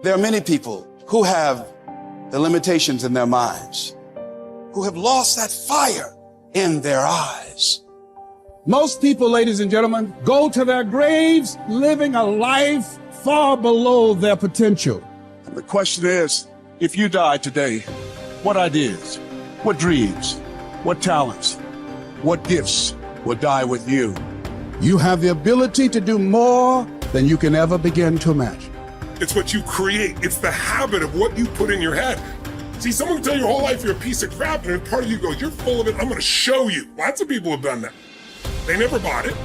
There are many people who have the limitations in their minds, who have lost that fire in their eyes. Most people, ladies and gentlemen, go to their graves living a life far below their potential. The question is, if you died today, what ideas, what dreams, what talents, what gifts would die with you? You have the ability to do more than you can ever begin to imagine. It's what you create. It's the habit of what you put in your head. See, someone can tell you your whole life you're a piece of crap, and part of you goes, you're full of it, I'm gonna show you. Lots of people have done that. They never bought it.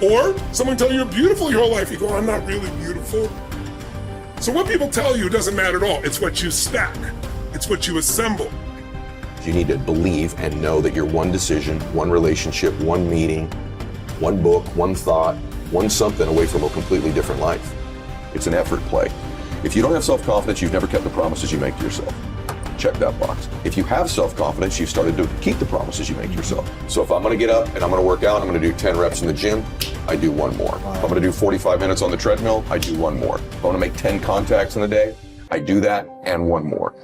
Or someone tell you you're beautiful your whole life, you go, I'm not really beautiful. So what people tell you doesn't matter at all. It's what you stack. It's what you assemble. You need to believe and know that you're one decision, one relationship, one meeting, one book, one thought, one something away from a completely different life. It's an effort play. If you don't have self-confidence, you've never kept the promises you make to yourself. Check that box. If you have self-confidence, you've started to keep the promises you make to yourself. So if I'm gonna get up and I'm gonna work out, I'm gonna do 10 reps in the gym, I do one more. If I'm gonna do 45 minutes on the treadmill, I do one more. If I'm gonna make 10 contacts in a day, I do that and one more.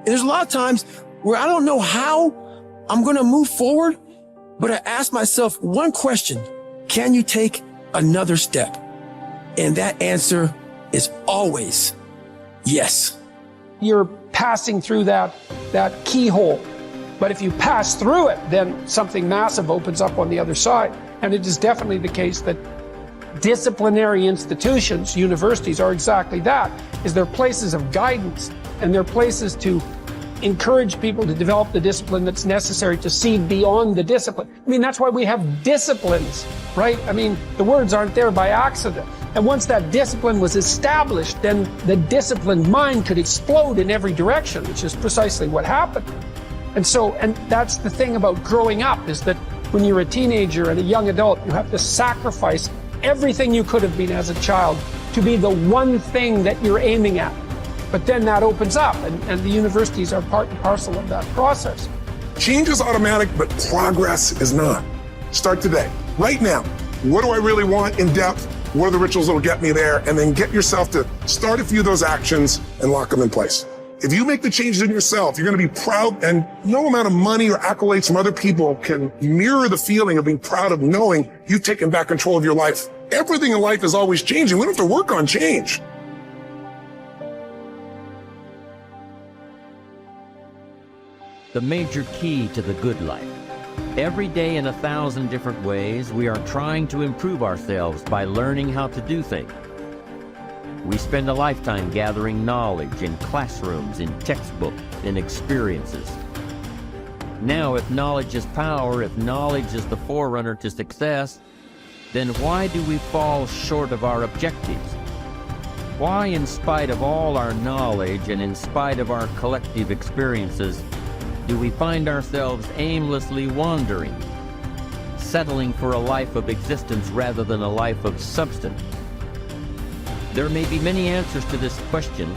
There's a lot of times where I don't know how I'm gonna move forward, but I ask myself one question: can you take another step? And that answer is always yes. You're passing through that keyhole. But if you pass through it, then something massive opens up on the other side. And it is definitely the case that disciplinary institutions, universities, are exactly that, is they're places of guidance, and they're places to encourage people to develop the discipline that's necessary to see beyond the discipline. I mean, that's why we have disciplines, right? I mean, the words aren't there by accident. And once that discipline was established, then the disciplined mind could explode in every direction, which is precisely what happened. And that's the thing about growing up, is that when you're a teenager and a young adult, you have to sacrifice everything you could have been as a child to be the one thing that you're aiming at. But then that opens up, and the universities are part and parcel of that process. Change is automatic, but progress is not. Start today, right now. What do I really want in depth? What are the rituals that will get me there? And then get yourself to start a few of those actions and lock them in place. If you make the changes in yourself, you're going to be proud, and no amount of money or accolades from other people can mirror the feeling of being proud of knowing you've taken back control of your life. Everything in life is always changing. We don't have to work on change. The major key to the good life. Every day in 1,000 different ways, we are trying to improve ourselves by learning how to do things. We spend a lifetime gathering knowledge in classrooms, in textbooks, in experiences. Now, if knowledge is power, if knowledge is the forerunner to success, then why do we fall short of our objectives? Why, in spite of all our knowledge and in spite of our collective experiences, do we find ourselves aimlessly wandering, settling for a life of existence rather than a life of substance? There may be many answers to this question.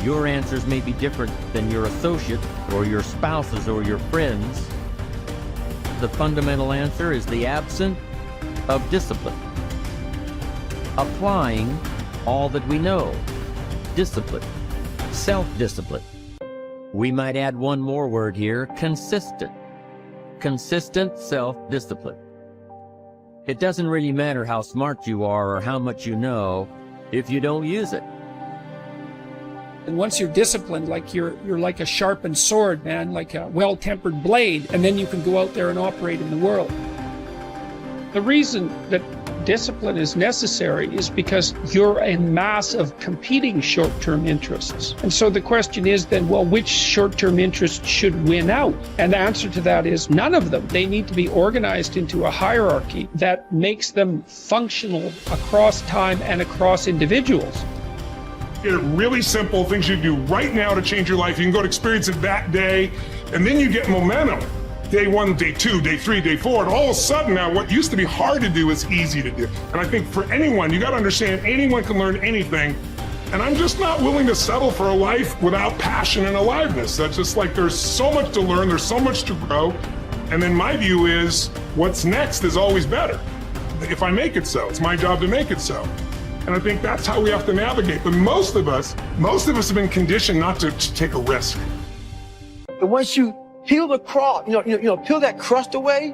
Your answers may be different than your associate or your spouses or your friends. The fundamental answer is the absence of discipline. Applying all that we know. Discipline. Self-discipline. We might add one more word here: consistent. Consistent self-discipline. It doesn't really matter how smart you are or how much you know if you don't use it. And once you're disciplined, like you're like a sharpened sword, man, like a well-tempered blade, and then you can go out there and operate in the world. The reason that discipline is necessary is because you're in mass of competing short-term interests. And so the question is then, well, which short-term interest should win out? And the answer to that is none of them. They need to be organized into a hierarchy that makes them functional across time and across individuals. Get it really simple, things you do right now to change your life. You can go to experience it that day, and then you get momentum. Day 1, day 2, day 3, day 4, and all of a sudden now what used to be hard to do is easy to do. And I think for anyone, you got to understand, anyone can learn anything. And I'm just not willing to settle for a life without passion and aliveness. That's just like, there's so much to learn, there's so much to grow. And then my view is, what's next is always better. If I make it so, it's my job to make it so. And I think that's how we have to navigate. But most of us have been conditioned not to take a risk. And once you peel the crust, peel that crust away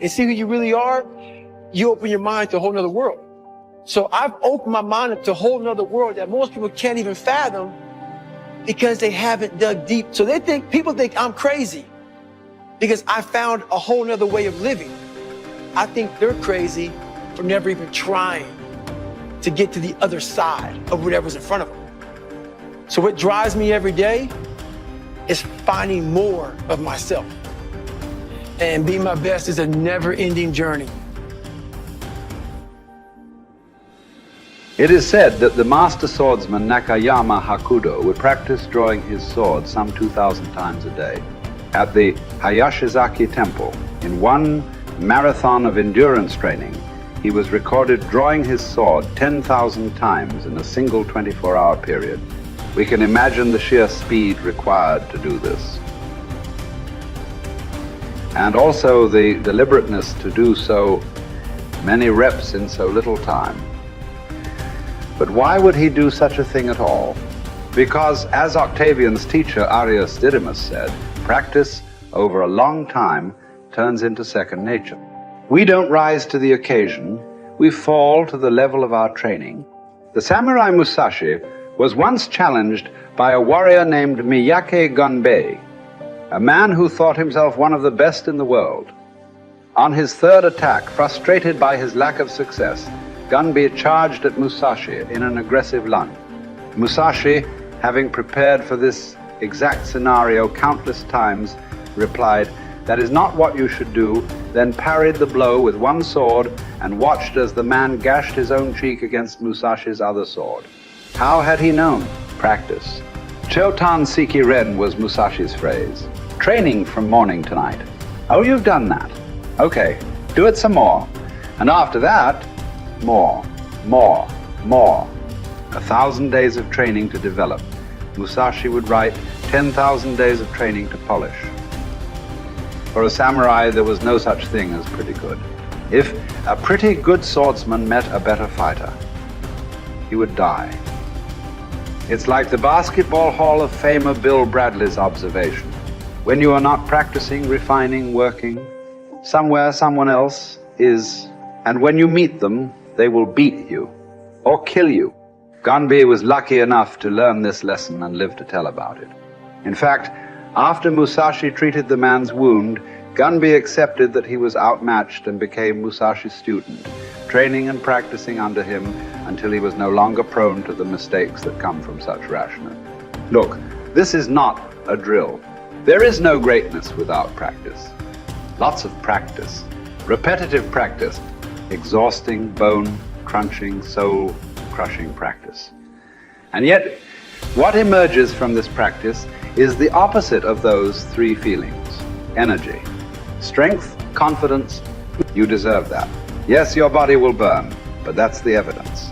and see who you really are, you open your mind to a whole nother world. So I've opened my mind up to a whole nother world that most people can't even fathom because they haven't dug deep. So people think I'm crazy because I found a whole nother way of living. I think they're crazy for never even trying to get to the other side of whatever's in front of them. So what drives me every day is finding more of myself. And being my best is a never-ending journey. It is said that the master swordsman Nakayama Hakudo would practice drawing his sword some 2,000 times a day. At the Hayashizaki Temple, in one marathon of endurance training, he was recorded drawing his sword 10,000 times in a single 24-hour period. We can imagine the sheer speed required to do this. And also the deliberateness to do so many reps in so little time. But why would he do such a thing at all? Because, as Octavian's teacher Arrius Didymus said, practice over a long time turns into second nature. We don't rise to the occasion, we fall to the level of our training. The samurai Musashi was once challenged by a warrior named Miyake Gunbei, a man who thought himself one of the best in the world. On his third attack, frustrated by his lack of success, Gunbei charged at Musashi in an aggressive lunge. Musashi, having prepared for this exact scenario countless times, replied, "That is not what you should do," then parried the blow with one sword and watched as the man gashed his own cheek against Musashi's other sword. How had he known? Practice. Chotan Siki Ren was Musashi's phrase. Training from morning to night. Oh, you've done that. Okay, do it some more. And after that, more. 1,000 days of training to develop. Musashi would write 10,000 days of training to polish. For a samurai, there was no such thing as pretty good. If a pretty good swordsman met a better fighter, he would die. It's like the Basketball Hall of Famer Bill Bradley's observation. When you are not practicing, refining, working, somewhere someone else is, and when you meet them, they will beat you or kill you. Gunbei was lucky enough to learn this lesson and live to tell about it. In fact, after Musashi treated the man's wound, Gunbei accepted that he was outmatched and became Musashi's student, training and practicing under him until he was no longer prone to the mistakes that come from such rashness. Look, this is not a drill. There is no greatness without practice. Lots of practice, repetitive practice, exhausting, bone-crunching, soul-crushing practice. And yet, what emerges from this practice is the opposite of those three feelings. Energy, strength, confidence. You deserve that. Yes, your body will burn, but that's the evidence.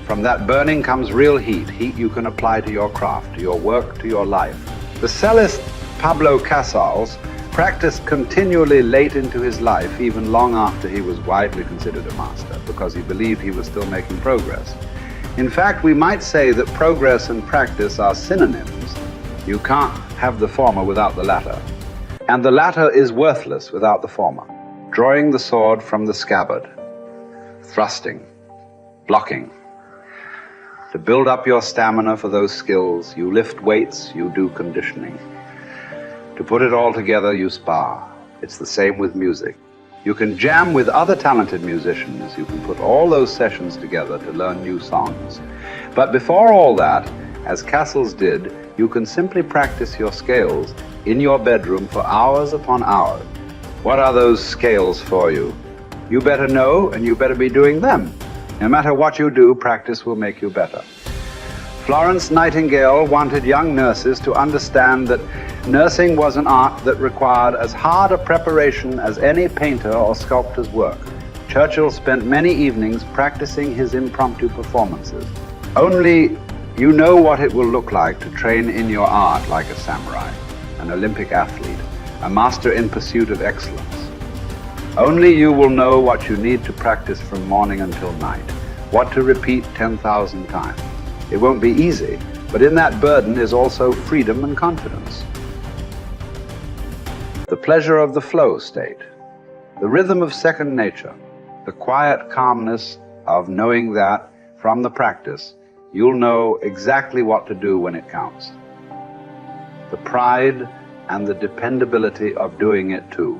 From that burning comes real heat, heat you can apply to your craft, to your work, to your life. The cellist Pablo Casals practiced continually late into his life, even long after he was widely considered a master, because he believed he was still making progress. In fact, we might say that progress and practice are synonyms. You can't have the former without the latter. And the latter is worthless without the former. Drawing the sword from the scabbard, thrusting, blocking. To build up your stamina for those skills, you lift weights, you do conditioning. To put it all together, you spar. It's the same with music. You can jam with other talented musicians. You can put all those sessions together to learn new songs. But before all that, as Casals did, you can simply practice your scales in your bedroom for hours upon hours. What are those scales for you? You better know, and you better be doing them. No matter what you do, practice will make you better. Florence Nightingale wanted young nurses to understand that nursing was an art that required as hard a preparation as any painter or sculptor's work. Churchill spent many evenings practicing his impromptu performances. Only you know what it will look like to train in your art like a samurai, an Olympic athlete, a master in pursuit of excellence. Only you will know what you need to practice from morning until night. what to repeat 10,000 times. It won't be easy, but in that burden is also freedom and confidence. The pleasure of the flow state, the rhythm of second nature, the quiet calmness of knowing that from the practice, you'll know exactly what to do when it counts. The pride and the dependability of doing it too.